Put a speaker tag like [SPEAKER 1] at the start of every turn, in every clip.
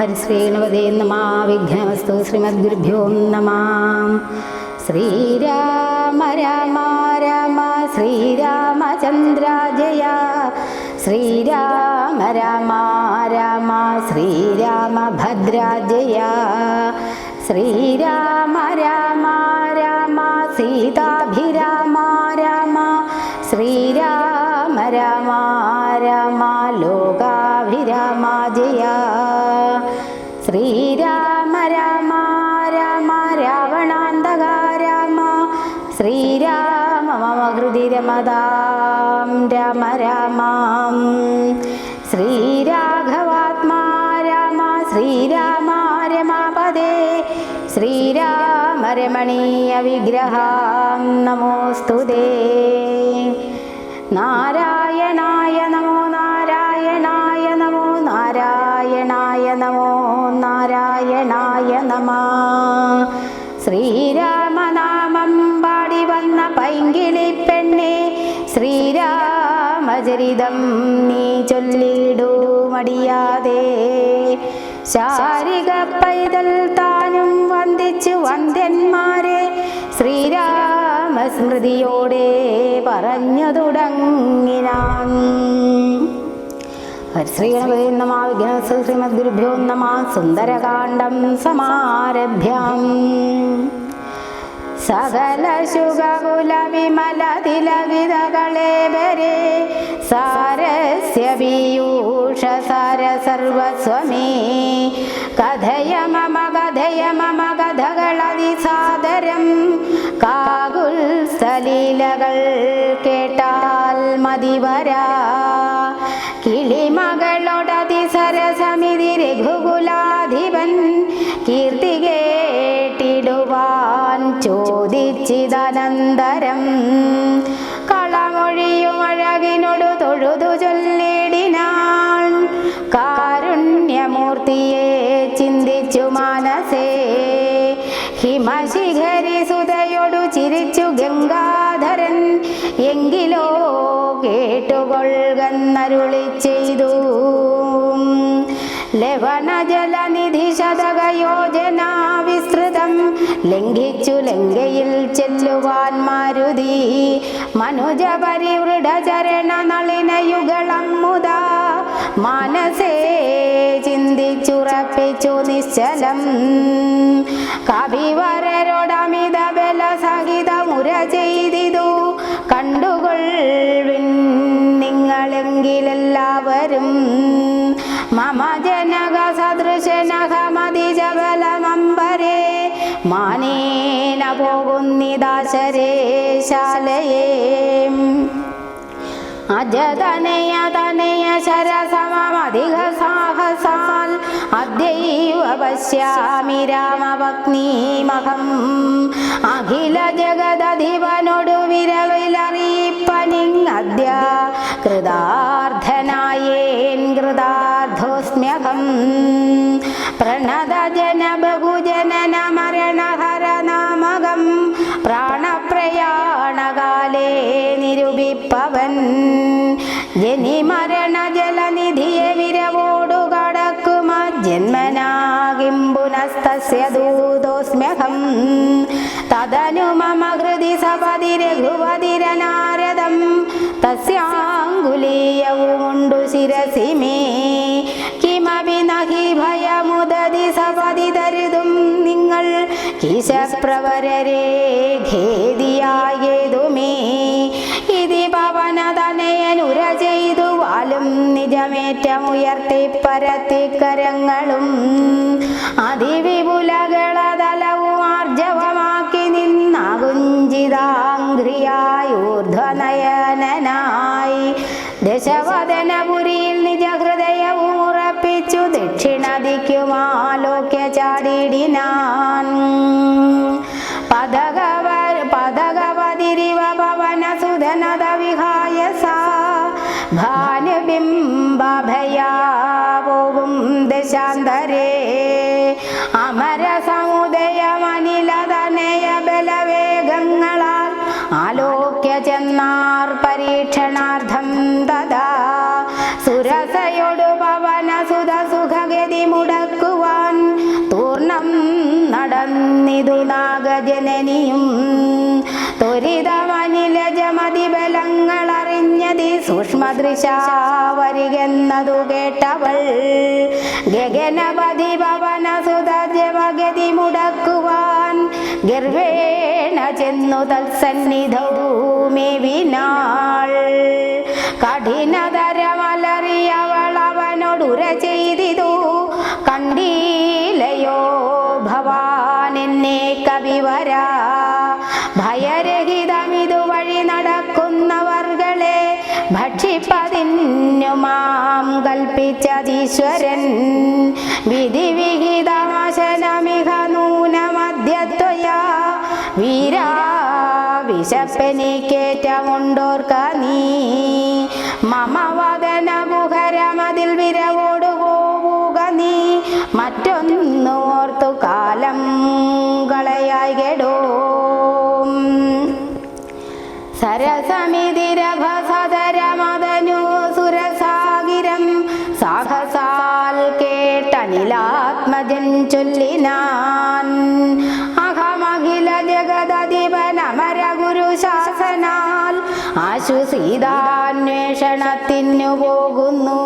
[SPEAKER 1] ഹരിശ്രീഗണപതേ നമഃ. വിഘ്നമസ്തു. ശ്രീമദ്ഗുരുഭ്യോ നമഃ. ശ്രീരാമ രാമ രാമ ശ്രീരാമചന്ദ്ര ജയ. ശ്രീരാമ രാമ രാമ ശ്രീരാമഭദ്ര ജയ. ശ്രീരാമ രാമ രാമ സീതാഭിരാമ രാമ. ശ്രീരാമ രാമ രാമ ലോകാഭിരാമ ജയ. ശ്രീരാമ രാമ രാമ രാവണാന്തക രാമ. ശ്രീരാമ മമ ഹൃദി രമതാം രാമ രാമ. ശ്രീരാഘവാത്മാ രാമ ശ്രീരാമ രമാപദേ. ശ്രീരാമ രമണീയ വിഗ്രഹാം നമോസ്തുതേ. നാരായണായ നമോ നാരായണായ നമോ നാരായണായ നമോ നാരായണായ നമഃ. ശ്രീരാമനാമം പാടി വന്ന പൈങ്കിളി പെണ്ണെ, ശ്രീരാമചരിതം നീ ചൊല്ലിടൂ മടിയാതെ. ശാരിക പൈതൽ താനും വന്ദിച്ചു വന്ദ്യന്മാരെ, ശ്രീരാമസ്മൃതിയോടെ പറഞ്ഞു തുടങ്ങിനാൻ. ഹരിശ്രീഗണപതേ നമഃ. വിഘ്നമസ്തു. ശ്രീമദ്ഗുരുഭ്യോ നമഃ. സുന്ദരകാണ്ഡം സമാരഭ്യം. സകല ശുഗകുല വിമല തിലകിതകളേവരെ, സാരസ്യ പീയൂഷ സാര സർവസ്വമേ. കഥയ മമ കഥകളതിസാദരം, കാകുൽ സലീലകൾ കേട്ടാൽ മതിവരാ. കിളിമകളോടതിസരസമിതി രഘുകുലാധിപൻ, കീർത്തി കേട്ടിടുവാൻ ചോദിച്ചിതനന്തരം. കളമൊഴിയും അഴകിനോടു തൊഴുതു ചൊല്ലിടിനാൻ, കാരുണ്യമൂർത്തിയെ ചിന്തിച്ചു മനസേ. ഹിമശിഖരി സുതയോടു ചിരിച്ചു ഗംഗാധരൻ, എങ്കിലോ കേട്ടുകൊള്ളുന്നരുളി ചെയ്തു. ലവണജലനിധി ശതകയോജന വിസ്തൃതം, ലംഘിച്ചു ലങ്കയിൽ ചെല്ലുവാൻ മാരുതി. മനുജ പരിവൃഢചരണ നളിനയുഗളം മുതാ, മനസേ ചിന്തിച്ചുറപ്പിച്ചു നിശ്ചലം. കവിവരരോടമിത ബല സഹിതമുര ചെയ്തിതു, കണ്ടുകൊള്ളിൻ നിങ്ങളെങ്കിലെല്ലാവരും. മമ ജനക സദൃശനഹമതിജബലമമ്പരേ, മാനേന പോകുന്നിദാശരേശാലയേ. അജതനയ ശരസമധിക സാഹസാൽ, അദ്യൈവ പശ്യാമി രാമപത്നീമഹം. അഖില ജഗദധിപനോടു വിരവിലറിയിപ്പനിങ്ങദ്യ, കൃതാർത്ഥനായേൻ കൃതാർത്ഥോസ്മ്യഹം. പ്രണതജന ബഹുജനന മരണഹരനാമകം, പ്രാണപ്രയാണകാലേ നിരൂപിപ്പവൻ. ജനിമരണ ജലനിധിയെ വിരവോടു കടക്കുമ, ജന്മനാകിം പുനസ്തസ്യ ദൂതോസ്മ്യഹം. തദനു മമ ഹൃദി സപതി രഘുപതിരനാരദം, തസ്യാങ്കുലീയവുമുണ്ടു ശിരസി മേ. കിമപി നഹി ഭയമുദതി സപതി തരുതും നിങ്ങൾ, കീശപ്രവരരേ ഖേദിയായേതുമേ. ഇതി പവനതനയനുര ചെയ്തു വാലും നിജമേറ്റമുയർത്തി പരത്തിക്കരങ്ങളും, അതിവിപുലകളതലവും ആർജവമാക്കി നിന്നാകുഞ്ചിതാംഘ്രിയായൂർധ്വനയനായി. ദശവദനപുരിയിൽ നിജഹൃദയവും ഉറപ്പിച്ചു ദക്ഷിണദിക്കുമാലോക്യ ചാടിടിനാൻ. പദകപതിരിവ പവനസുധനത വിഹായ സാ, ഭാനുബിംബഭയാവും ദശാന്തരേ. അമരസമുദയമനിലതനയ ബലവേഗങ്ങളാൽ ആലോക്യ ചെന്നാർ പരീക്ഷണാർത്ഥം. തഥാ സുരസയൊടു പവനസുത സുഖഗതി മുടക്കുവാൻ നടന്നിതു നാഗജനനിയും. ത്വരിതമനിലജമതി ബലങ്ങൾ അറിഞ്ഞതി സൂക്ഷ്മദൃശ വരികെന്നതു കേട്ടവൾ ഗഗനപതി ഭവന സുതജവഗതി മുടക്കുവാൻ ഗർവേണ ചെന്നു തത്സന്നിധൗ മേവിനാൾ. കഠിനതരമലറിയവൾ അവനോടുര ചെയ്തിതു കണ്ടീലയോ ഭവാൻ എന്നെ കവിവര. ഭയരഹിതമിതു വഴി നടക്കുന്നവർകളെ ഭക്ഷിപ്പതിന്നു മാം കൽപ്പിച്ചതീശ്വരൻ. വിധിവിഹിതമശനമിഹ നൂനമദ്യത്വയാ വീരാ വിശപ്പനിക്കേറ്റമുണ്ടോർക്ക നീ. മമ വദന ഗുഹരമതിൽ വിരവോടു പോവുക നീ. മറ്റൊന്നു ഓർത്തു കാലം കളയായി കെടോ. സരസമിതിരഭസതരമതനു സുരസാഗിരം സാഹസാൽ കേട്ടനിലാത്മജൻ ചൊല്ലിനാൻ. അഹമഖില ജഗദധിപനമര ഗുരു ശാസനാൽ ആശു സീതാന്വേഷണത്തിനു പോകുന്നു.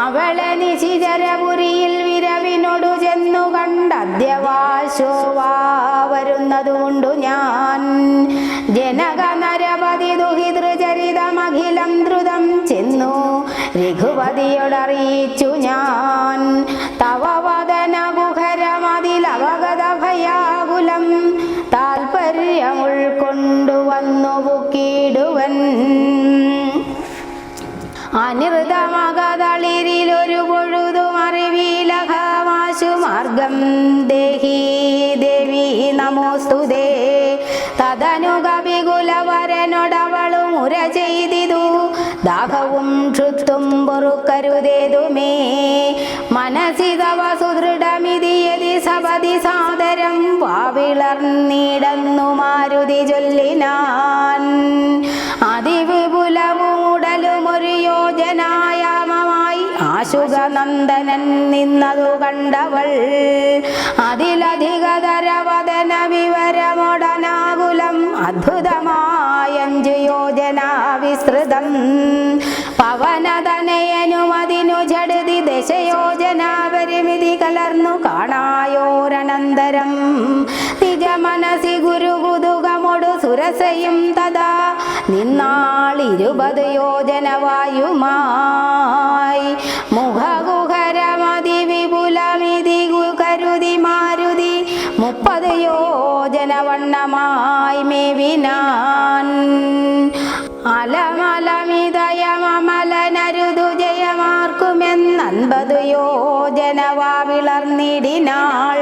[SPEAKER 1] അവളെ നിശിചരപുരിയിൽ വിരവിനോടു ചെന്നു കണ്ടദ്യവാശോവാ വരുന്നതുകൊണ്ടു ഞാൻ. ജനക നരപതി ദുഹിതൃചരിതമഖിലം ദ്രുതം ചെന്നു രഘുപതിയോടറിയിച്ചു ഞാൻ. തവ വദന ഗുഹരമതിലവഗത ഭയാകുലം താൽപര്യം ഉൾക്കൊണ്ടുവന്നു പുക്കിടുവൻ. അനിർദമകതളിരിലൊരു പൊഴുതും അറിവീലഹമാശു മാർഗം ദേഹി ദേവി നമോസ്തുതേ. തദനു കവികുലവരനോടവളും ഉര ചെയ്തിതു ദാഹവും ക്ഷുത്തും പൊറുക്കരുതേതുമേ. മനസി തവ സുദൃഢമിതി യതി സപതി സാദരം വാവിളർന്നിടന്നു മാരുതി ചൊല്ലിനാൻ. അതിവിപുലവും ഉടലും ഒരു യോജനായാമമായി ആശുകനന്ദനൻ നിന്നതു കണ്ടവൾ. അതിലധികതരവദന വിവരമൊടനാകുലം അദ്ഭുതമായഞ്ചു യോജന വിസ്തൃതം. പവനതനയനുമതിനു ജഡതി ദശയോജന പരിമിതി കലർന്നു കാണായോരനന്തരം. നിജ മനസി ഗുരുകുതുകമൊടു സുരസയും തഥാ നിന്നാളിരുപത് യോജന വായുമായി. മുഖകുഹരമതി വിപുലമിതി കരുതി മാരുതി 30 യോജന വണ്ണമായി മേവിനാൻ. അലമലമിതയമമലനരുതു ജയമാർക്കുമെന്ന് 50 യോജന വാവിളർന്നിടിനാൾ.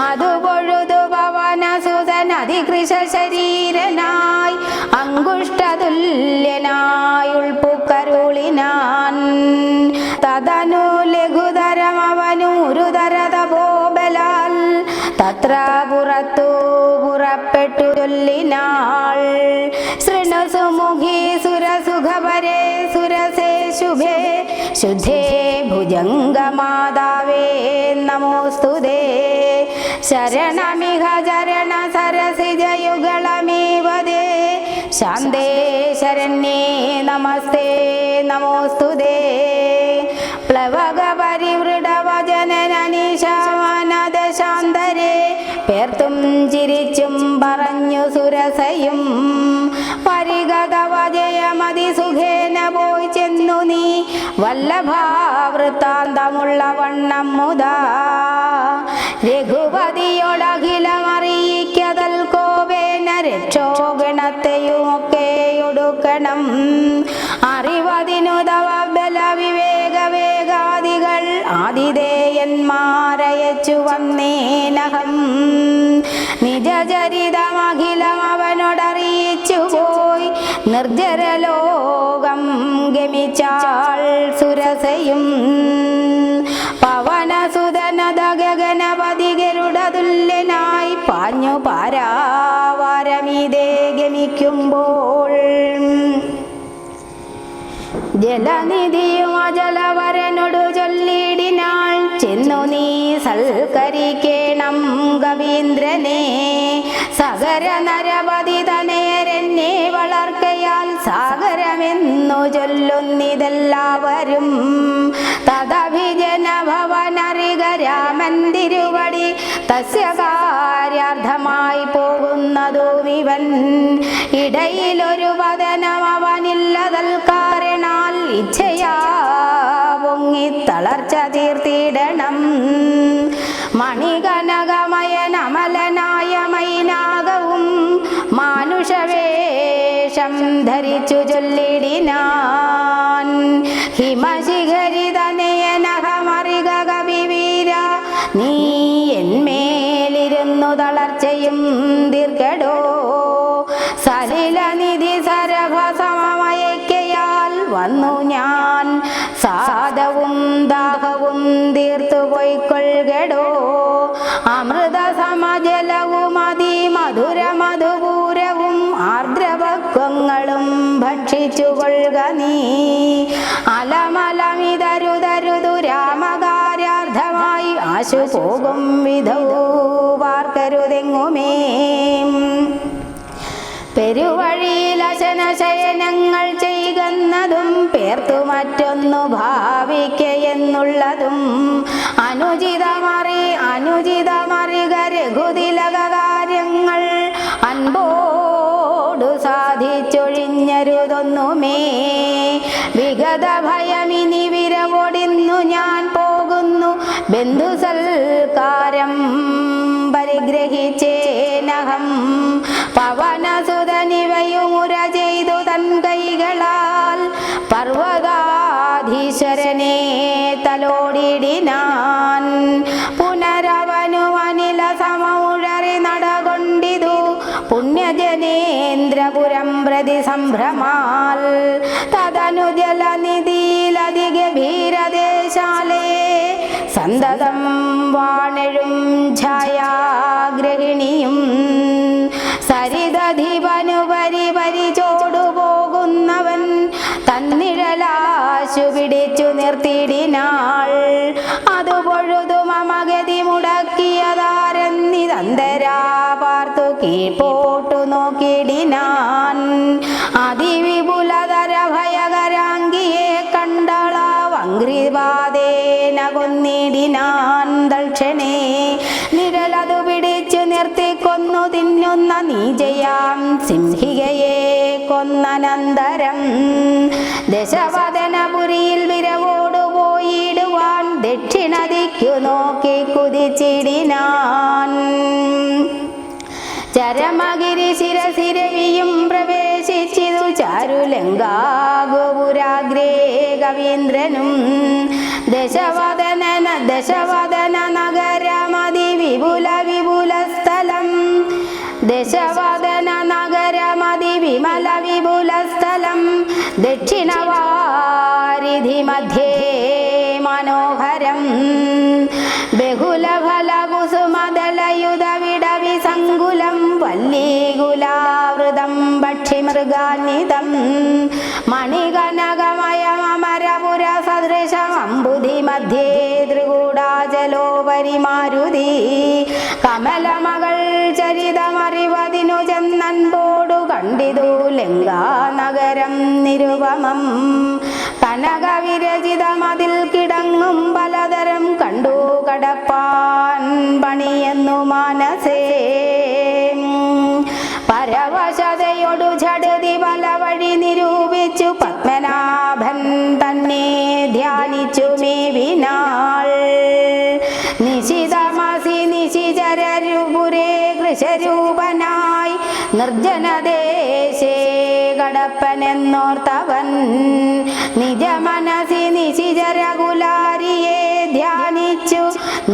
[SPEAKER 1] അതു പൊഴുതു പവനസുതൻ അതികൃശ ശരീരനായി അങ്കുഷ്ടതുല്യനായി ഉൾപ്പുക്കരുളിനാൻ. തദനു ലഘുതരമവനൂരുതരതപോബലാൽ തത്ര പുറത്തു പുറപ്പെട്ടു ചൊല്ലിനാൾ. ശൃണുസുമുഖി സുരസുഖപരേ സുരസേ ശുഭേ ശുദ്ധേ ഭുജംഗമാതാവേ നമോസ്തുതേ. ശരണമിഹ ചരണ സരസിജയുഗളമീവദേ ശാന്തേ ശരണ്യേ നമസ്തേ നമോസ്തുതേ. പ്ലവക പരിവൃഢവചനനീശാനദശാന്തരേ പേർത്തും ചിരിച്ചും പറഞ്ഞു സുരസയും. പരിഗതവജയമതി സുഖേന പോയി ചെന്നു നീ വല്ലഭാവൃത്താന്തമുള്ള വണ്ണം മുതാ. രഘുപതിയോടഖിലമറിയിക്കതൽ കോപേന രക്ഷോഗണത്തെയുമൊക്കെ ഒടുക്കണം. അറിവതിനു തവ ബല വിവേക വേഗാദികൾ ആതിഥേയന്മാരയച്ചു വന്നേനഹം. നിജചരിതമഖിലം അവനോടറിയിച്ചു പോയി നിർജ്ജരലോകം ഗമിച്ചാൾ സുരസയും. പവനസുതനത ഗഗനപതി ഗരുഡതുല്യനായി പാഞ്ഞു പാരാവാരമീതേ ഗമിക്കുമ്പോൾ ജലനിധിയും അജലവരനോടു ചൊല്ലിടിനാൾ, ചെന്നു നീ സൽക്കരിക്കേണം കവീന്ദ്രനെ. സകര നരപതി തനേരെന്നെ വളർക്കയാൽ സാഗരമെന്നു ചൊല്ലുന്നിതെല്ലാവരും. തദഭിജന ഭവനറിക രാമൻ തിരുവടി, തസ്യ കാര്യാർത്ഥമായി പോകുന്നതുമിവൻ. ഇടയിലൊരു വദനം അവനില്ലതൽ കാരണാൽ ഇച്ഛയാ പൊങ്ങി തളർച്ച തീർത്തിടണം. മണികനകമയനമലനായ മൈനാകവും മാനുഷവേഷം ധരിച്ചു ചൊല്ലിടിനാൻ, ഹിമശിഖരിതനയനഹമറിക കവിവീര, നീ എന്മേലിരുന്നു തളർച്ചയും തീർക്കടോ. സലിലനിധി സരഭസമയക്കയാൽ വന്നു ഞാൻ, സാദവും ദാഹവും തീർത്തു പൊയ്ക്കൊള്ളുകടോ. അമൃത സമജലവും അതിമധുര മധുപൂരവും ആർദ്രപക്വങ്ങളും ഭക്ഷിച്ചു കൊള്ളുക നീ. അലമലമിതരുതരുതു രാമകാര്യാർത്ഥമായി ആശു പോകും വിധൗ പാർക്കരുതെങ്ങുമേ. പെരുവഴിയിൽ അശനശയനങ്ങൾ ചെയ്യുന്നതും പേർത്തു മറ്റൊന്നു ഭാവിക്കയെന്നുള്ളതും അനുചിതമറിക രഘുതിലക കാര്യങ്ങൾ അൻപോടു സാധിച്ചൊഴിഞ്ഞരുതൊന്നുമേ. വിഗത ഭയമിനി വിരവൊടിന്നു ഞാൻ പോകുന്നു, ബന്ധുസൽക്കാരം പരിഗ്രഹിച്ചേനഹം. പവനസുതനിവയുമുര ചെയ്തു തൻ കൈകളാൽ പർവ്വതാധീശ്വരനെ തലോടിടിനാൻ. പുനരവനു അനില സമമുഴറി നടകൊണ്ടിതു പുണ്യജനേന്ദ്രപുരം പ്രതി സംഭ്രമാൽ. തദനു ജലനിധിയിലതിഗഭീരദേശാലേ സന്തതം വാണെഴും ഛായാഗ്രഹിണിയും. സരിതധിപനുപരി പരിചോടു പോകുന്നവൻ തന്നിഴലാശു പിടിച്ചു നിർത്തിയിടിനാൾ. അതു പൊഴുതു മമഗതി മുടക്കിയതാരെന്നിതന്തരാ പാർത്തു കീഴ്പോട്ടു നോക്കിയിടിനാൻ. അതിവിപുലതര ഭയകരാംഗിയെ കണ്ടളവംഘ്രിവാദേന കൊന്നിടിനാൻ ദക്ഷണേ. നിഴലതു പിടിച്ചു നിർത്തിക്കൊന്നു തിന്നുന്ന നീജയാം സിംഹികയെ കൊന്നനന്തരം ദശവദനപുരിയിൽ വിരവോടു പോയിടുവാൻ ദക്ഷിണദിക്കു നോക്കി കുതിച്ചിടിനാൻ. ചരമഗിരി ശിരസിരവിയും പ്രവേശിച്ചിതു ചാരുലങ്കാഗോപുരാഗ്രേ കവീന്ദ്രനും. ദശവദന നഗരമതി വിപുല സ്ഥലം, ദശവദന നഗരമതി വിമല വിപുല സ്ഥലം. ദക്ഷിണവാരിധി മധ്യേ മനോഹരം, ബഹുലഫല കുസുമദലയുധ വിടവി സങ്കുലം. വല്ലീകുലാവൃതം ഭക്ഷിമൃഗാന്വിതം, മണികനകമയമരപുര സദൃശം. അംബുധി മധ്യേ ത്രികൂടാചലോപരി മാരുതി. കമലമകൾ ചരിതമറിവതിനു ചെന്നൻപോടു കണ്ടിതു ലങ്കാനഗരം നിരുപമം. കനകവിരചിതമതിൽ കിടങ്ങും പലതരം കണ്ടു കടപ്പാൻ പണിയെന്നു മനസേ. പരവശതയൊടു ചടുതി പല വഴി നിരൂപിച്ചു പത്മനാഭൻ തന്നെ ധ്യാനിച്ചു മേവിനാൾ. നിശിതമസി നിശിചരരുപുരേ കൃശരൂപനായി നിർജ്ജനദേശേ കടപ്പനെന്നോർത്തവൻ. നിജമനസി നിശിചരകുലാരിയെ ധ്യാനിച്ചു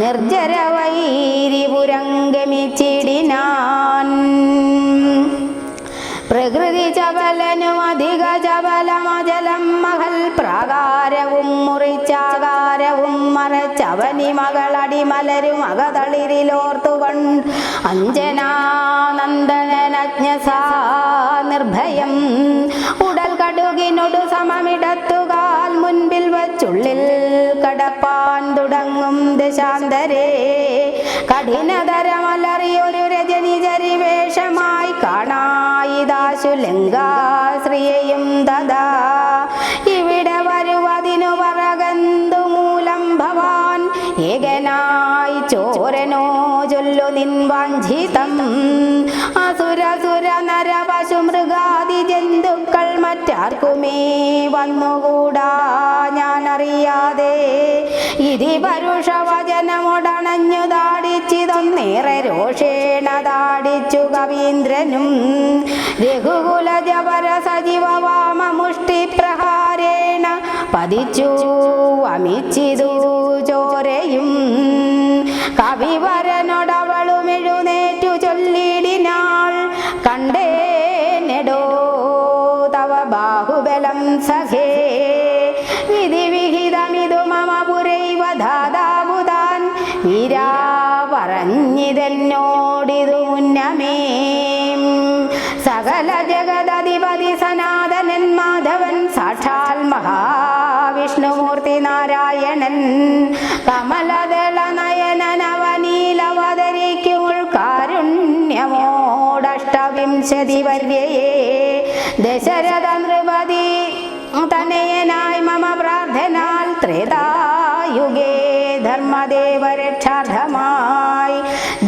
[SPEAKER 1] നിർജ്ജരവൈരിപുരം ഗമിച്ചിടിനാൻ. പ്രകൃതി ചപലനും അധിക ചപലമജലം മഹൽ പ്രാകാരവും മുറിച്ചാകാരവും മറച്ചവനി മകളടിമലരും അകതളിരിലോർത്തുകൊണ്ട് അഞ്ജനാനന്ദനജ്ഞസാ നിർഭയം ഉടൽ കടുകിനൊടു സമമിടത്തുകാ ദശാന്തരേ. കഠിനതരമലറിയൊരു രജനി ചരിവേഷമായി കാണായിദാശു ലങ്കാശ്രിയയും തഥാ. ഇവിടെ വരുവതിനു പറകന്തു മൂലം ഭവാൻ ഏകനായി ചോരനോ ചൊല്ലു നിൻ വാഞ്ചിതം. അസുരസുര നര പശു മൃഗാദി ജന്തുക്കൾ മറ്റാർക്കുമേ വന്നുകൂടാ ഞാനറിയാതെ. ഇതി പരുഷവചനമൊടണഞ്ഞു താടിച്ചിതൊന്നേറെ രോഷേണ താടിച്ചു കവീന്ദ്രനും. രഘുകുലജപര സജീവ വാമമുഷ്ടി പ്രഹാരേണ പതിച്ചു വമിച്ചിതു ചോരയും. കവിവരനോടവളും എഴുന്നേറ്റു ചൊല്ലിടിനാൾ, കണ്ടേനെടോ തവ ബാഹുബലം സഖേ. വിധിവിഹിതമിതു മമ പുരൈവ ധാതാബുധാൻ. വീരാ പറഞ്ഞിതെന്നോടിതു മുന്നമേ. സകല ജഗദധിപതി സനാതനൻ മാധവൻ സാക്ഷാൽ മഹാവിഷ്ണുമൂർത്തി നാരായണൻ. കമലദള നയനനവനീലവതരിക്കുൾ കാരുണ്യമോടഷ്ടവിംശതി വര്യയേ. ദശരഥ നൃപതി തനയനായി മമ പ്രാർത്ഥനാൽ ത്രേതായുഗേ ധർമ്മദേവരക്ഷാർത്ഥമായി.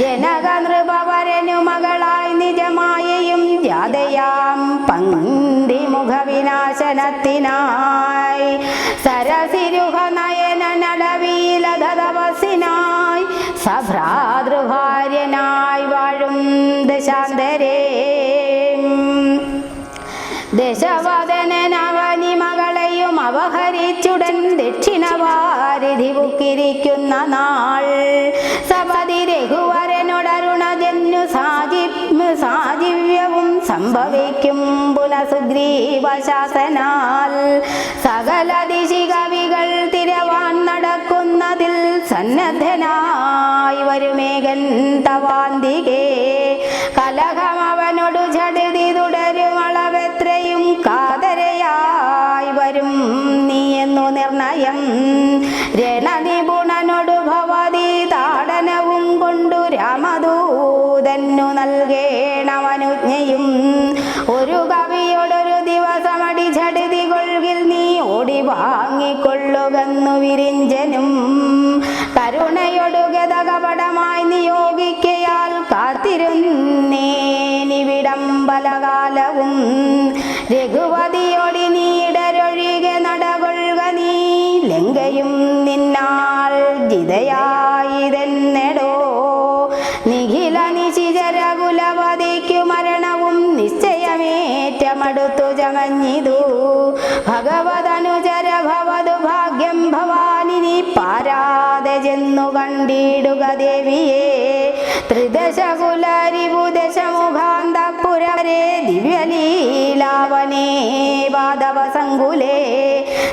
[SPEAKER 1] ജനക നൃപവരനു മകളായി നിജമായയും ജാതയാം പന്തിമുഖ വിനാശനത്തിനായി. സരസിരുഹ നയനനടവീലതപസിനായി സഭ്രാതൃഭാര്യനായി വാഴും ദശാന്തരേ. ദശവദനനവനി മകളെയും അപഹരിച്ചുടൻ ദക്ഷിണവാരിധി പുക്കിരിക്കുന്ന നാൾ. സപതി രഘുവരനോടരുണജന്യു സാജീവ്യവും സംഭവിക്കും പുനഃസുഗ്രീവശാസനാൽ. സകല ദിശി കവികൾ തിരവാൻ നടക്കുന്നതിൽ സന്നദ്ധനായി വരുമേകൻ തവാന്തികേ. കലഹമവനോടു ഝടിതി തുടരും അളവെത്രയും കാതരയായി വരും നീ എന്നു നിർണയം. രണനിപുണനോടു ഭവതി താടനവും കൊണ്ടു രാമദൂതന്നു നൽകേണമനുജ്ഞയും. ഒരു കവിയോടൊരു ദിവസമടി ഝടിതി കൊൾകിൽ നീ ഓടി വാങ്ങിക്കൊള്ളുകന്നു വിരിഞ്ചനും. കരുണയൊടു ഗതകപടമായി നിയോഗിക്കയാൽ കാത്തിരുന്നേനിവിടം പലകാലവും. രഘുപതിയോടി നീടരൊഴികെ നടകൊള്ളുക നീ, ലങ്കയും നിന്നാൾ ജിതയായിതെന്നെടോ. നിഖില നിശിചരകുലപതിക്കു മരണവും നിശ്ചയമേറ്റമടുത്തു ചമഞ്ഞിതു. ഭഗവതനുചര ഭവതു ഭാഗ്യം ഭവാനിനി പാരാതെ ചെന്നു കണ്ടിടുക ദേവിയെ. ത്രിദശകുലരിപുദശമുഖാന്തപുരവരെ ദിവ്യലീലാവനേ വാദവസങ്കുലേ.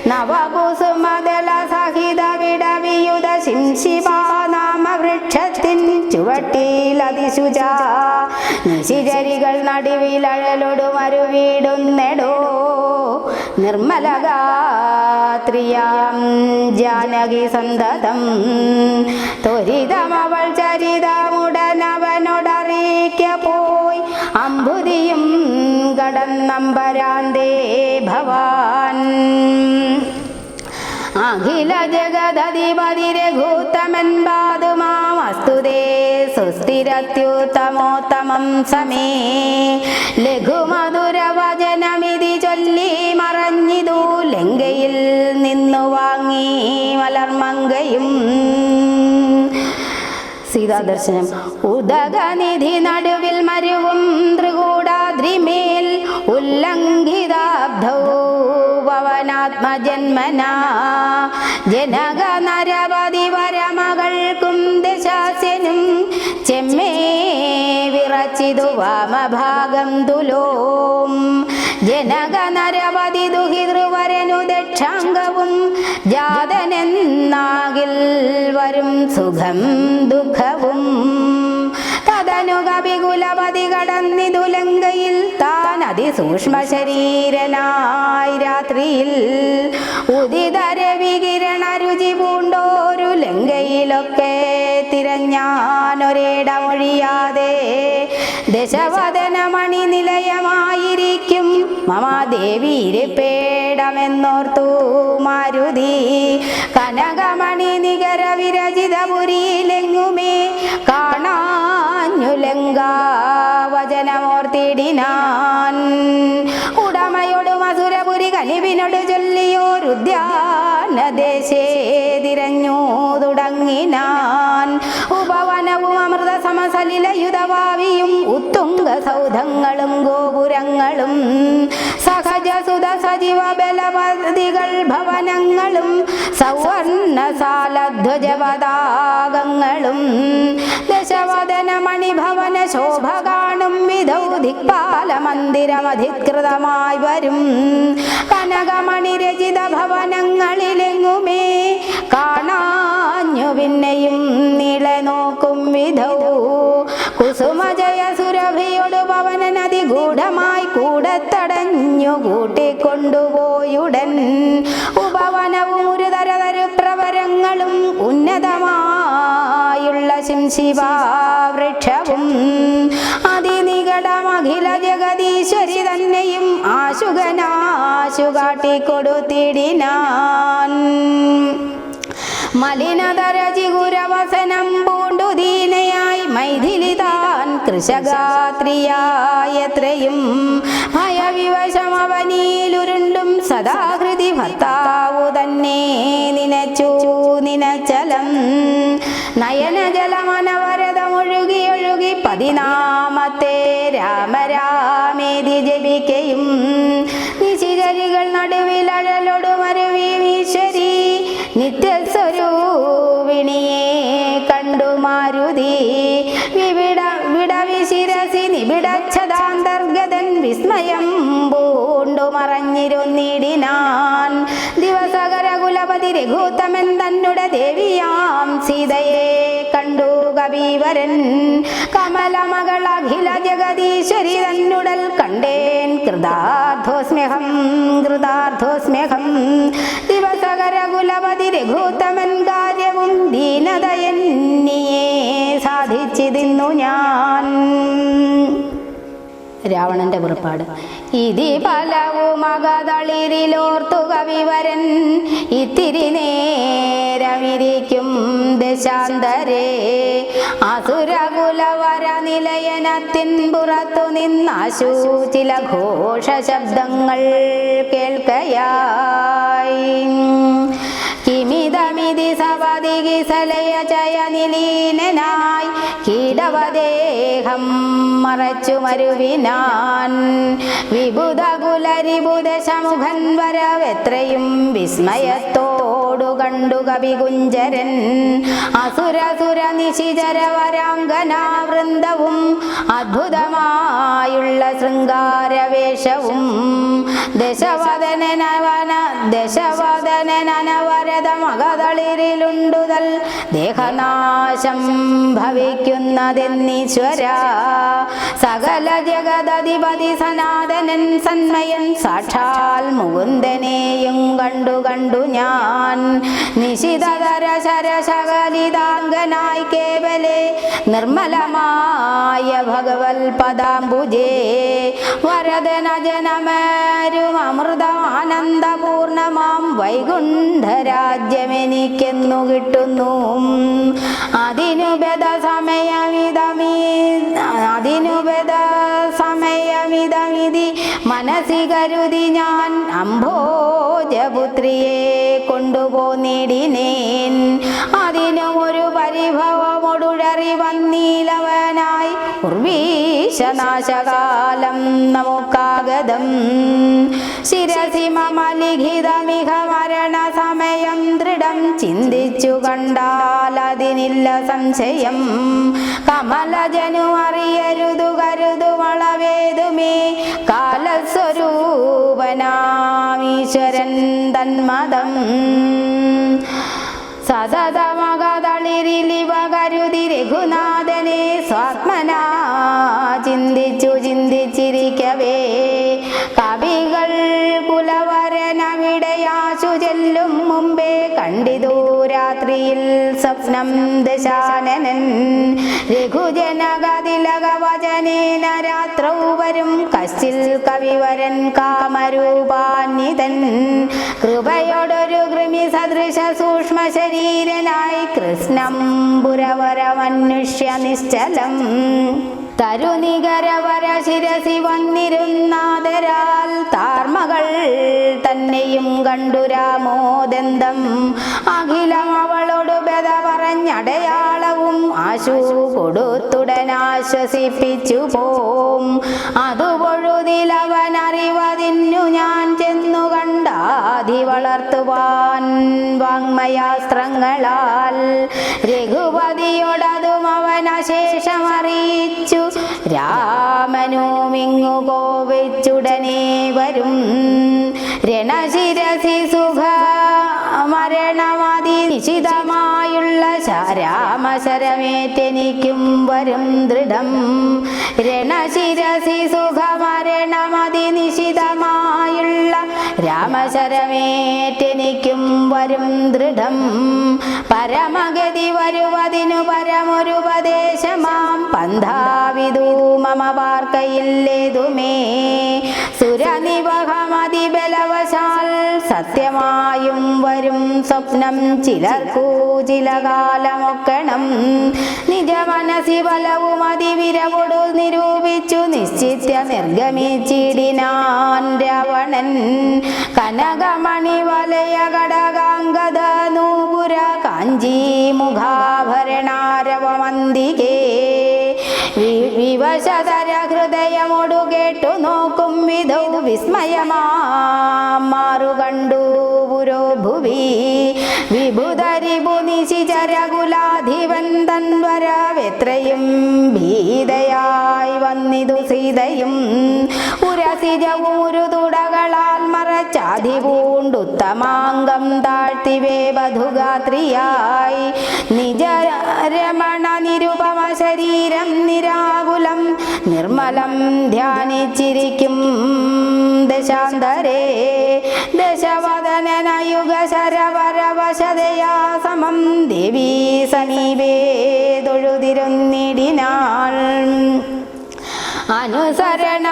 [SPEAKER 1] നവകുസുമദല സഹിത വിടവിയുത ശിംശിപാ നാമ വൃക്ഷത്തിൻ ചുവട്ടിലതിശുച. നിശിചരികൾ നടുവിലഴലൊടു മരുവീടുന്നെടോ. നിർമ്മലഗാത്രിയാം ജാനകി സന്തതം. ത്വരിതമവൾ ചരിതമുടനവനോടറിയിക്ക പോയി. അമ്പുതിയും കടന്നമ്പരാന്തേ ഭവാൻ. അഖില ജഗദധിപതി രഘുത്തമൻ പാതുമാമസ്തുതേ സുസ്ഥിരത്യുത്തമോത്തമം സമേ. ലഘുമധുരവചനമിതി ചൊല്ലി മറഞ്ഞിതു ലങ്കയിൽ നിന്നു വാങ്ങി മലർമങ്കയും. സീതാദർശനം. ഉദകനിധി നടുവിൽ മരുവും ത്രികൂടാദ്രിമേൽ ഉല്ലംഘിതാബ്ധൗ പവനാത്മജന്മനാ. ജനക നരപതി വരമകൾക്കും ദശാസ്യനും ചെമ്മേ വിറച്ചിതു വാമഭാഗം തുലോം. ജനക നരപതി ദുഹിതൃവരനു ദക്ഷാംഗവും ജാതനെന്നാകിൽ വരും സുഖം ദുഃഖവും. തദ തനു കപികുലപതി കടന്നിതു ലങ്കയിൽ താൻ അതിസൂക്ഷ്മ ശരീരനായി രാത്രിയിൽ ഉദിത രവികിരണ രുചി പൂണ്ടോരു ലങ്കയിലൊക്കെ തിരഞ്ഞാനൊരിടമൊഴിയാതെ ദശവദനമണി നിലയമായിരിക്കും മമാദേവീരിപ്പേടമെന്നോർത്തു മാരുതി കനകമണി നികര വിരചിതപുരിയിലെങ്ങുമേ കാണാഞ്ഞു ലങ്കാവചനമോർത്തിടിനാൻ ഉടമയോടും അസുരപുരി കനിവിനോട് ചൊല്ലിയോരുദ്യാനദേശേ തിരഞ്ഞു തുടങ്ങിനാൻ ഉപവനവും അമൃത സമസലിലയുധവാവിയും ഉത്തുംഗ സൗധങ്ങളും ഗോപുരങ്ങളും സഹജസുത സജീവ ബലപതികൾ ഭവനങ്ങളും സൗവർണസാലധ്വജപതാകങ്ങളും ദശവദന മണിഭവന ശോഭ കാണും വിധൗ ദിക്പാല മന്ദിരമധികൃതമായി വരും കനകമണി രചിത ഭവനങ്ങളിലെങ്ങുമേ കാണാഞ്ഞു പിന്നെയും നീളെ നോക്കും വിധൗ കുസുമജയ സുരഭിയോട് പവന നദി ഗൂഢമായി കൂടത്തടഞ്ഞു കൂട്ടിക്കൊണ്ടുപോയുടൻ ഉപവനവും ഒരു തരതരു പ്രവരങ്ങളും ഉന്നതമായുള്ള ശിംശിവാവൃക്ഷവും അതിനികടമഖില ജഗദീശ്വരി തന്നെയും ആശുകനാശു കാട്ടിക്കൊടുത്തിടിനാൻ മലിനതരജിഗുരവസനം പൂണ്ടു ദീനയായി മൈഥിലി താൻ കൃശഗാത്രിയായത്രയും ഭയവിവശമവനിയിലുരുണ്ടും സദാഹൃതി ഭർത്താവു തന്നെ നിനച്ചു നിനച്ചലം നയനജലമനവരതമൊഴുകി പതിനാമത്തെ രാമരാമേതി ജപിക്കയും നിശിചരികൾ നടുവിലഴലൊടുമരുവീശ്വരി നിത്യസ്വരൂപിണിയെ കണ്ടു മാരുതി വിടവിശിരസി നിബിടച്ഛദാന്തർഗതൻ വിസ്മയം പൂണ്ടു മറഞ്ഞിരുന്നിടിനാൻ ദിവസകര കുലപതി രഘുത്തമൻ തന്നുടെ ദേവിയാം സീതയെ കണ്ടു കവീവരൻ കമലമകൾ അഖില ജഗദീശ്വരി തന്നുടൽ കണ്ടേൻ കൃതാർത്ഥോസ്മ്യഹം ദിവസകര കുലപതി രഘുത്തമൻ കാര്യവും ദീനതയന്നിയെ സാധിച്ചിരുന്നു ഞാൻ. രാവണന്റെ പുറപ്പാട്. ഇതി ഫലവും അകതളിരിലോർത്തു കവിവരൻ ഇത്തിരി നേരമിരിക്കും ദശാന്തരേ അസുരകുലവര നിലയനത്തിൻ പുറത്തു നിന്നാശു ചില ഘോഷ ശബ്ദങ്ങൾ കേൾക്കയായി. കിമിതമിതി സവതികിസലയ ചയനിലീനനായി കീടവദേഹം മറച്ചു മരുവിനാൻ വിബുധകുലരിബുദശമുഖൻ വരവെത്രയും വിസ്മയത്തോടു കണ്ടു കവികുഞ്ചരൻ അസുരസുര നിശിചരവരാംഗനാവൃന്ദവും അദ്ഭുതമായുള്ള ശൃംഗാരവേഷവും ദശവദനനവരതമകതളിരിലുണ്ടുതൽ ദേഹനാശം ഭവിക്കുന്നതെന്നീശ്വര സകല ജഗദധിപതി സനാതനൻ സന്മയൻ സാക്ഷാൽ മുകുന്ദനെയും കണ്ടു ഞാൻ നിശിതതര ശരശകലിതാംഗനായി കേവലേ നിർമ്മലമായ ഭഗവൽ പദാംബുജേ വരദന ജനമേരും അമൃതമാനന്ദപൂർണമാം വൈകുണ്ഠരാജ്യമെനിക്കെന്നു കിട്ടുന്നു. അതിനുബദ സമയമിതമിതി മനസ്സി കരുതി ഞാൻ അംഭോജപുത്രിയെ കൊണ്ടുപോന്നിടിനേൻ. അതിനും ഒരു പരിഭവമൊടുഴറി വന്നീലവനായി ഉർവീശനാശകാലം നമുക്കാഗതം ശിരസി മമ ലിഖിതമിഹ മരണ സമയം ദൃഢം ചിന്തിച്ചു കണ്ടാൽ അതിനില്ല സംശയം. കമലജനു അറിയരുതു കരുതു വളവേതുമേ കാലസ്വരൂപനാമീശ്വരൻ തന്മതം സതതമകതളിരിലിവ കരുതി രഘുനാഥനെ സ്വാത്മനാ സ്വപ്നം ദശാനനൻ രഘുജനകതിലകവചനേന രാത്രൗ വരും കശ്ചിൽ കവിവരൻ കാമരൂപാന്വിതൻ കൃപയോടൊരു കൃമി സദൃശ സൂക്ഷ്മ ശരീരനായി കൃഷ്ണം പുരവരമന്വേഷ്യ നിശ്ചലം തരുനികരവര ശിരസി വന്നിരുന്നാദരാൽ താർമകൾ തന്നെയും കണ്ടു രാമോദന്തം അഖിലം അവളോട് ബദ പറഞ്ഞടയാളവും ആശു കൊടുത്തുടനാശ്വസിപ്പിച്ചു പോം അതു പൊഴുതിലവൻ അറിവതിന്നു ഞാൻ ചെന്നു കണ്ടാധി വളർത്തുവാൻ വാങ്മയാസ്ത്രങ്ങളാൽ രഘുപതിയോടതും അവൻ അശേഷമറിയിച്ചു രാമനുമിങ്ങു കോപിച്ചുടനെ വരും രണശിരസി സുഖ മരണമതി നിശിതമായുള്ള രാമശരമേറ്റെനിക്കും വരും ദൃഢം രണശിരസി സുഖ മരണമതി നിശിതമായുള്ള രാമശരമേറ്റെനിക്കും വരും ദൃഢം പരമഗതി വരുവതിനു പരമൊരുപദേശമാം പന്ഥാവിദൂ മമ പാർക്കയില്ലേതുമേ സുരനിവഹമതിബലവശാൽ സത്യമായും വരും സ്വപ്നം ചിലർക്കൂ ചില കാലമൊക്കണം നിജ മനസി ബലവും അതിവിരവോടു നിരൂപിച്ചു നിശ്ചിത്യ നിർഗമിച്ചിടിനാൻ രാവണൻ കനകമണി വലയ കടകാംഗത നൂപുര കാഞ്ചീ മുഖാഭരണാരവമന്തികേ വിവശതര ഹൃദയമോടു കേട്ടു നോക്കും വിധൗ വിസ്മയമാറു കണ്ടു പുരോഭുവി വിഭുധരിപു നിശിചരകുലാധിപൻ തൻവരവെത്രയും ഭീതയായി വന്നിതു സീതയും ഉരസിജവും ഒരു തുടകളാൽ മറച്ചാധിപൂണ്ടുത്തമാംഗം താഴ്ത്തിവേ വധുഗാത്രിയായി നിജരമണ നിരുപമ ശരീരം നിരാകുലം നിർമ്മലം ധ്യാനിച്ചിരിക്കും ദശാന്തരേ ദശവദനയുഗ ശരവരവശതയാ സമം ദേവീ സമീപേ തൊഴുതിരുന്നിടിനാൾ അനുസരണ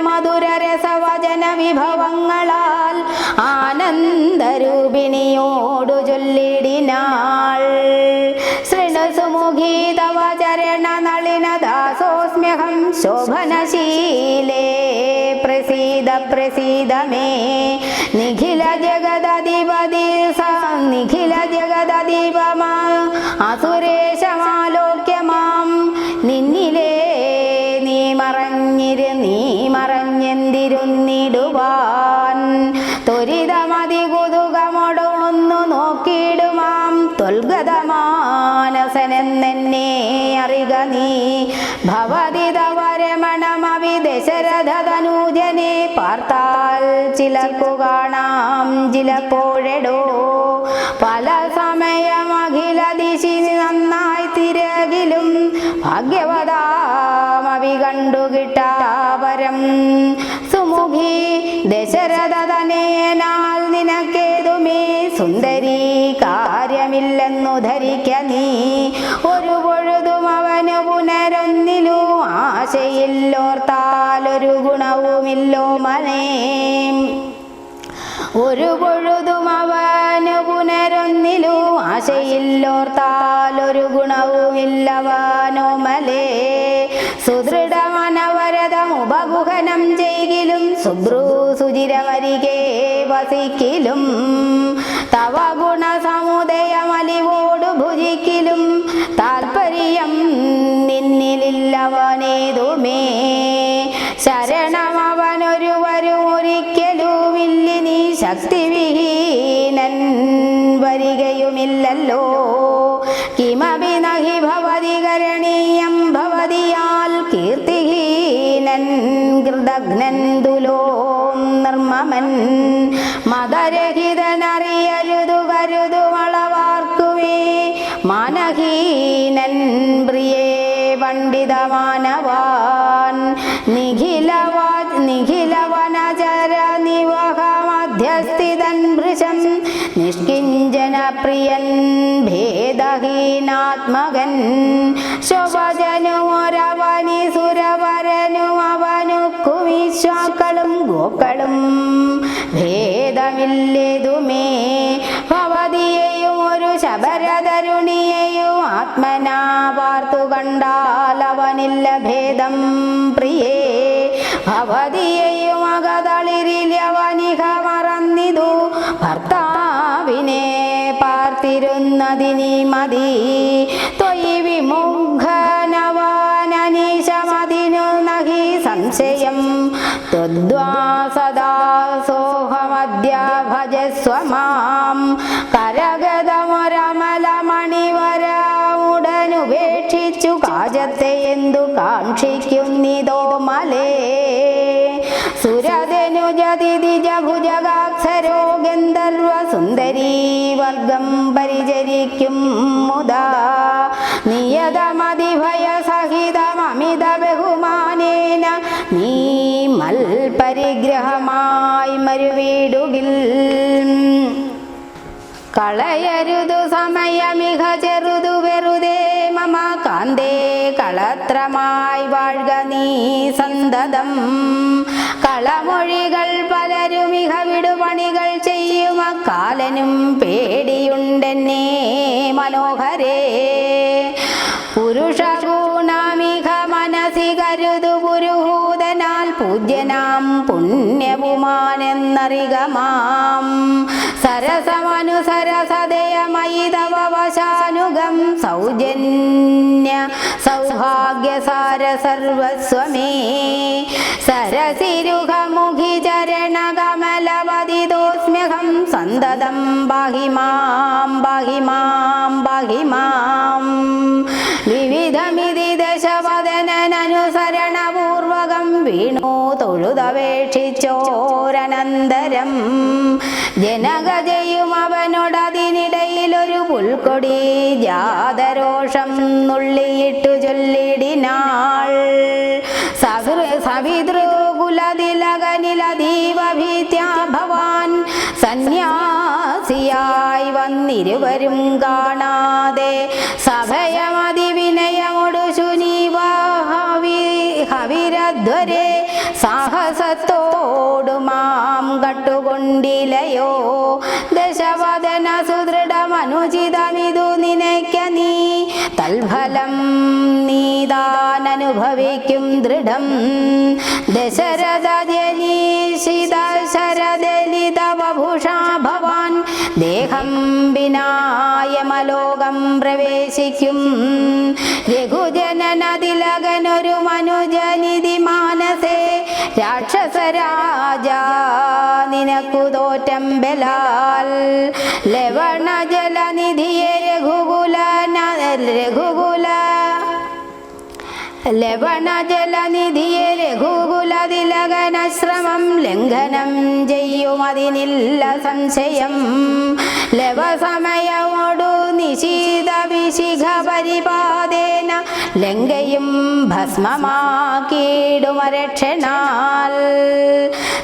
[SPEAKER 1] മധുര രസവചന വിഭവങ്ങളാൽ ആനന്ദരൂപിണിയോടു ചൊല്ലിടിനാൾ ശൃണുസുമുഖീ തവ ചരണ നളിന ദാസോസ്മ്യഹം ശോഭനശീലേ പ്രസീദ മേ നിഖില ജഗദധിപമാ അസുരേശമാലോക്യമാം നിന്നിലേ നീ മറഞ്ഞെന്തിരുന്നിടുവാൻ ത്വരിതമതി കുതുകമൊടൊന്നു നോക്കിയിടുമാം ത്വൽഗതമാനസനെന്നെ അറിക നീ ഭവതി തവ രമണമവി ദശരഥതനൂജനെ പാർത്താൽ ചിലർക്കു കാണാം ചിലപ്പോഴെടോ പല സമയമഖില ദിശി നന്നായി തിരകിലും ഭാഗ്യവതാമവി കണ്ടുകിട്ടാപരം സുമുഖി ദശരഥതനേനാൽ നിനക്കേതുമേ സുന്ദരി കാര്യമില്ലെന്നു ധരിക്ക നീ ഒരു പൊഴുതും അവനു പുനരൊന്നിലും ആശയില്ലോർത്താലൊരു ഗുണവുമില്ലോ മനേ ഒരു പൊഴുതും അവനു പുനരൊന്നിലും ആശയില്ലോർത്താലൊരു ഗുണവുമില്ലവനോമലേ സുദൃഢമനവരതമുപഗുഹനം ചെയ്കിലും സുചിരമരികെ വസിക്കിലും തവ ഗുണസമുദയമലിവോടു ഭുജിക്കിലും താൽപര്യം നിന്നിലില്ലവനേതുമേ ശരണമവനൊരുവരും ഒരിക്കലുമില്ലിനി ശക്തിവിഹീനൻ വരികയുമില്ലല്ലോ കിമപി നഹി ഭവതി കരണീയം ഭവതിയാൽ കീർത്തിഹീനൻ കൃതഘ്നൻ ദുലോം നിർമ്മമൻ മതരഹിതനറിയരുതു കരുതു വളവാർക്കുവേ മാനഹീനൻ പ്രിയേ പണ്ഡിതമാനവാൻ നിഖിലവനചര നിവഹ മധ്യസ്ഥിതൻ ഭൃശം നിഷ്കിഞ്ചന ജനപ്രിയൻ ഭേദഹീനാത്മകൻ ശോഭജനുമൊരവനി സുരവരനും അവനുക്കു വിശ്വാക്കളും ഗോക്കളും ഭേദമില്ലേതുമേ ഭവതിയെയും ഒരു ശബരതരുണിയെയും ആത്മനാ പാർത്തു കണ്ടാൽ അവനില്ല ഭേദം പ്രിയേ ഭവതിയെയും അകതളിരിലവനിക മറന്നിതു ഭർത്താവിനെ പാർത്തിരുന്നതിനി മതി ത്വയി വിമുഖനവാനനീശമതിനു നഹി സംശയം ത്വദ്വാ സദാ സോഹമദ്യ ഭജസ്വ മാം കരഗതമൊരമലമണിവരമുടനുപേക്ഷിച്ചു കാജത്തെ എന്തു കാക്ഷിക്കുന്നിതോ മലേ സുരധനുജതിജഭുജഗാക്ഷരോ ഗന്ധർവ സുന്ദരീ വർഗം പരിചരിക്കും മുദാ നിയതമതിഭയ സഹിതമമിത ബഹുമാനേന നീ മൽപരിഗ്രഹമായി മരുവീടുകിൽ കളയരുതു സമയമിക ചെറുതു വെറുതെ മമ കാന്തേ കളത്രമായി വാഴ്ക നീ സന്തതം കളമൊഴികൾ പലരുമിക വിടുപണികൾ ചെയ്യും അക്കാലനും പേടിയുണ്ടെന്നേ മനോഹരേ പുരുഷഗുണമിക മനസി കരുതു പുരുഹൂതനാൽ പൂജ്യനാം പുണ്യപുമാനെന്നറിക മാം സരസമനുസരസതയമയി തവ വശാനുഗം സൗജന്യ സൗഭാഗ്യസാര സർവസ്വമേ സരസിരുഹമുഖി ചരണകമലവദിതോസ്മ്യഹം സന്തതം പാഹി മാം പാഹി മാം പാഹി മാം വിവിധമിതി ദശവദനനുസരണപൂർവകം വീണു തൊഴുതപേക്ഷിച്ചോരനന്തരം ജനകജയും അവനോടതിനിടയിലൊരു പുൽക്കൊടി ജാതരോഷം നുള്ളിയിട്ടു ചൊല്ലിടിനാൾ സവിതൃകുലതിലകനിലതീവഭീത്യാ ഭവാൻ സന്യാസിയായി വന്നിരുവരും കാണാതെ സഭയമതിവിനയമൊടു ശുനീവഹവിരധ്വരെ സാഹസത്തോടു മാം കട്ടുകൊണ്ടിലയോ ദശവദന സുദൃഢമനുചിതമിതു നിനയ്ക്ക നീ തൽഫലം നീതാനനുഭവിക്കും ദൃഢം ദശരഥ ജനീഷിത ശരദലിത വഭുഷാ ഭവാൻ ദേഹം വിനായമലോകം പ്രവേശിക്കും രഘുജനനതിലകനൊരു മനുജനിധി മാനസേ രാക്ഷസരാജ നിനക്കു തോറ്റം ബലാൽ ലവണജലനിധിയെ ലവണജലനിധിയെ രഘുകുലതിലകനശ്രമം ലംഘനം ചെയ്യുമതിനില്ല സംശയം ലവസമയമോടു നിശീത വിശിഖ പരിപാദേന ലങ്കയും ഭസ്മമാക്കിയിടുമരക്ഷണാൽ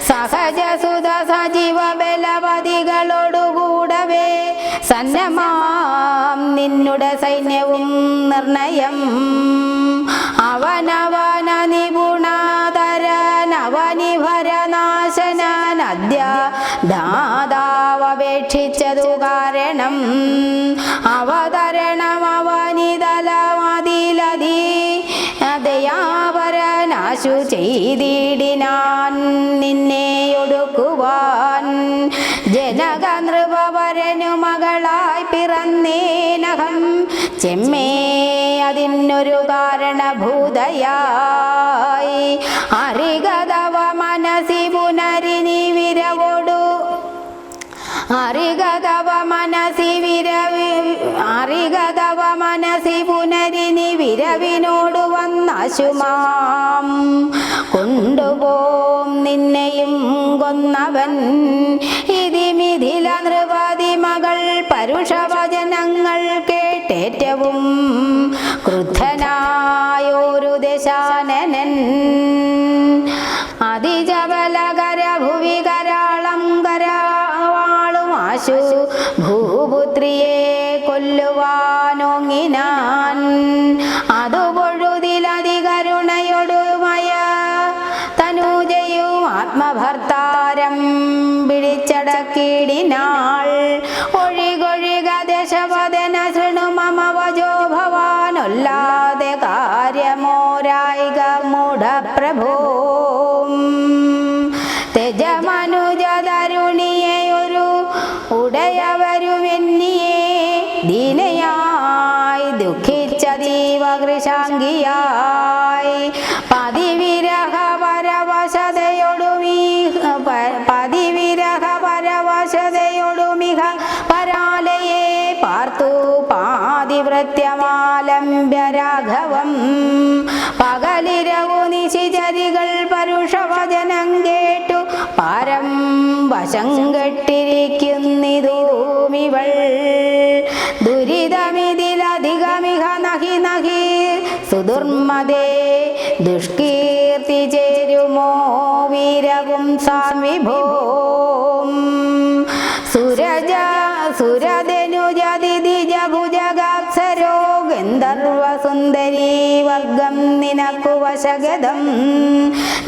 [SPEAKER 1] സഹജസുത സജീവ ബലവതികളോടുകൂടവേ സന്നമാം നിന്നുടെ സൈന്യവും നിർണയം അവനവന നിപുണതരനവനിഭരനാശനദ്യ ദാതാവപേക്ഷിച്ചതു കാരണം അവതരണമവനിതലമതിലധി ദയാപരനാശു ചെയ്തിടിനാൻ നിന്നെയൊടുക്കുവാൻ ജനക നൃപവരനു മകളായി പിറന്നേനഹം ചെമ്മേ അതിനൊരു കാരണഭൂതയായി അറികതവ മനസി പുനരിനി വിരവോടു അറികതവ മനസി പുനരിനി വിരവിനോടു വന്നാശുമാം കൊണ്ടുപോം നിന്നെയും കൊന്നവൻ ഇതി മിഥില നൃപതി മകൾ പരുഷവചനങ്ങൾ കേട്ടേറ്റവും ക്രുദ്ധനായൊരു ദശാനനൻ അതിജബലകര ഭുവി കരാളം കരാളുമാശു ഭൂപുത്രി വാങ്ങിനാൻ. അതു പൊഴുതിലതികരുണയൊടുമയ തനൂജയും ആത്മഭർത്താരം പിടിച്ചടക്കിടിനാൾ. ഒഴികൊഴിക ദശവദന ശൃണു മമ വജോ ഭവാനൊല്ലാതെ കാര്യമോരായിക മൂഢപ്രഭോ. തെജമനുജതരുണിയെ ഒരു ഉടയവരുമെന്നിയെ ദീനയായി ദുഃഖിച്ചതീവ കൃശാംഗിയായി. പതിവിരഹ പരവശതയൊടുമിഹ പരാലയെ പാർത്തു പാതിവൃത്യമാലംബ്യ രാഘവം. പകലിരവു നിശിചരികൾ പരുഷവചനം കേട്ടു പാരം വശം കെട്ടിരിക്കുന്നിതൂമിവൾ. ദുരിതമിതിലധികമിഹ നഹി നഹി സുദുർമദേ ദുഷ്കീർത്തി ചേരുമോ വീരവും സാംവിഭോ. സുരധനുജതിജഭുജഗാക്ഷരോ ഗന്ധർവസുന്ദരീ വർഗം നിനക്കു വശഗതം.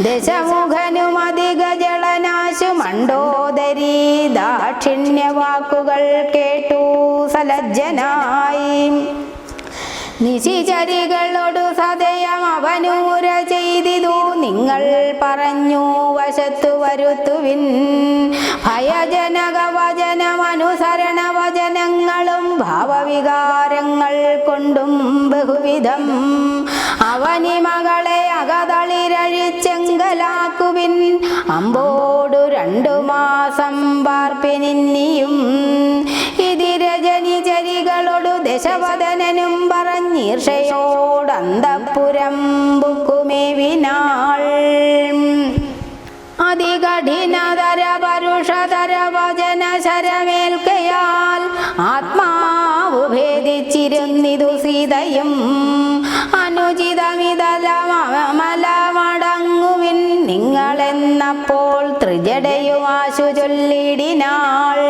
[SPEAKER 1] ദശമുഖനുമധികജളനാശു മണ്ഡോദരീ ദാക്ഷിണ്യവാക്കുകൾ കേട്ടു സലജ്ജനായി. നിശിചരികളോടു സദയം അവനൂര ചെയ്തിതു നിങ്ങൾ പറഞ്ഞു വശത്തു വരുത്തുവിൻ. ഭയജനക വചനമനുസരണ വചനങ്ങളും ഭാവവികാരങ്ങൾ കൊണ്ടും ബഹുവിധം. അവനി മകളെ അകതളിരഴിച്ചെങ്കലാക്കുവിൻ. അമ്പോടു 2 മാസം പാർപ്പിനിന്നിയും. ഇതി രജനിചരികളോടു ദശവദനനും പറഞ്ഞീർഷയോടന്തഃപുരം ബുക്കുമേവിനാൾ. അതികഠിനതര പരുഷതര വചന ശരമേൽക്കയാൽ ആത്മാവു ഭേദിച്ചിരുന്നിതു സീതയും. അനുചിതമിതലമലമടങ്ങുവിൻ നിങ്ങളെന്നപ്പോൾ ത്രിജടയുമാശു ചൊല്ലിടിനാൾ.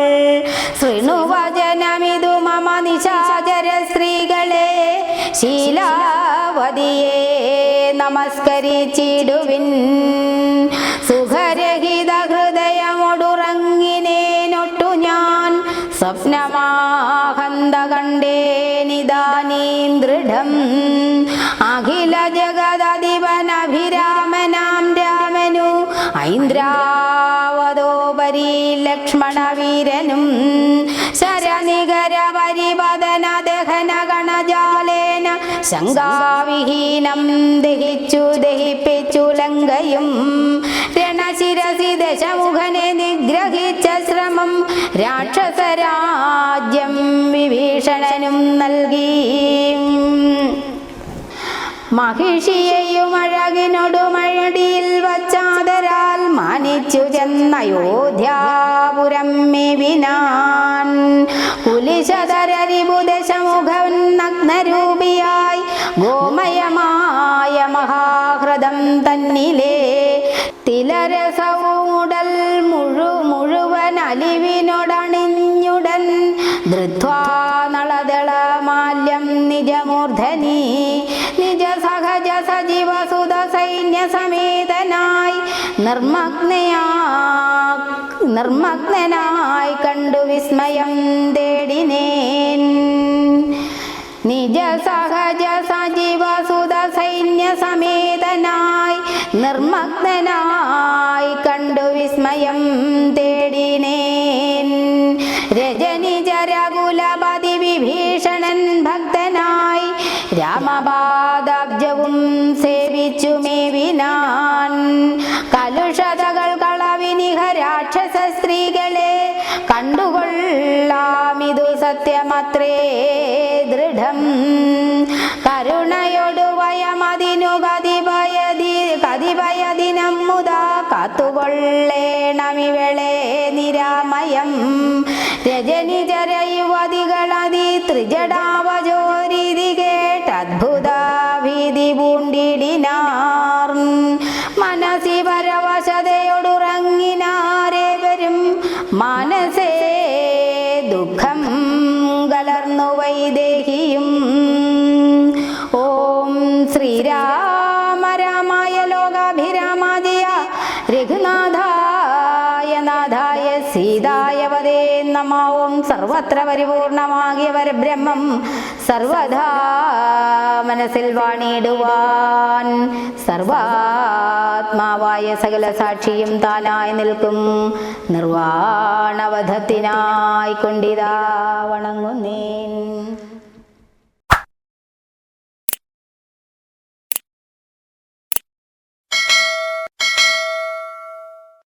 [SPEAKER 1] ശൃണുവചനമിതു മമ നിശാചര സ്ത്രീകളെ ശീലാവതിയെ നമസ്കരിച്ചിടുവിൻ. സുഖരഹിത ഹൃദയമൊടുറങ്ങിനേനൊട്ടു ഞാൻ സ്വപ്നമാഹന്ത കണ്ടേനിദാനീം ദൃഢം. അഖില ജഗദധിപനഭിരാമനാം രാമനു ഐന്ദ്രാവതോപരി ലക്ഷ്മണവീരനും ശരനികര പരിപദന ദഹന ഗണജാലേന ശങ്കാവിഹീനം ദഹിപ്പിച്ചു ലങ്കയും. രണശിരസി ദശമുഖനെ നിഗ്രഹിച്ച ശ്രമം രാക്ഷസരാജ്യം വിഭീഷണനും നൽകി. മഹിഷിയെയും അഴകിനോടു മഴടിയിൽ വച്ചാദരാൽ മാനിച്ചു ചെന്നയോധ്യാപുരം മേവിനാൻ. കുലിശതരരിപുദശമുഖൻ നഗ്നരൂപിയായി ഗോമയമായ മഹാഹൃദം തന്നിലെ തിലരസവുമുടൽ മുഴുവൻ അലിവിനോടണിഞ്ഞുടൻ ധൃത്വാ നളദളമാല്യം നിജമൂർധനി. നിജ സഹജ സജീവസുത സൈന്യ സമേതനായി നിർമ്മഗ്നനായി കണ്ടു വിസ്മയം തേടിനേൻ. നിജ സഹജ സജീവസുത സൈന്യ സമേതനായി നിർമ്മഗ്നനായി കണ്ടു വിസ്മയം തേടിനേൻ. രജനിജരകുലപതി വിഭീഷണൻ ഭക്തനായി രാമപാദാബ്ജവും സേവിച്ചു മേവിനാൻ. കലുഷതകൾ കളവിനിഹ രാക്ഷസ സ്ത്രീകളെ കണ്ടുകൊള്ളാമിതു സത്യമത്രേ ദൃഢം. കരുണയൊടു വയമതിനു കതിഭയദിനം മുതാ കാത്തുകൊള്ളേണമിവളെ നിരാമയം. രജനിജരയുവതികളതി ത്രിജടാവജോരീതി കേട്ടദ്ഭുത ഭീതി പൂണ്ടിടിനാർ. മനസി പരവശതയോടുറങ്ങിനാരേവരും മാനസേ ദുഃഖം കലർന്നു വൈദേഹിയും. സർവസ്വഭാവവും സർവത്ര പരിപൂർണമാകിയ പരബ്രഹ്മം സർവദാ മനസ്സിൽ വാണിടുവാൻ സർവാത്മാവായ സകല സാക്ഷിയും താനായി നിൽക്കും നിർവാണവധത്തിനായി കൊണ്ടിതാ വണങ്ങുന്നേ.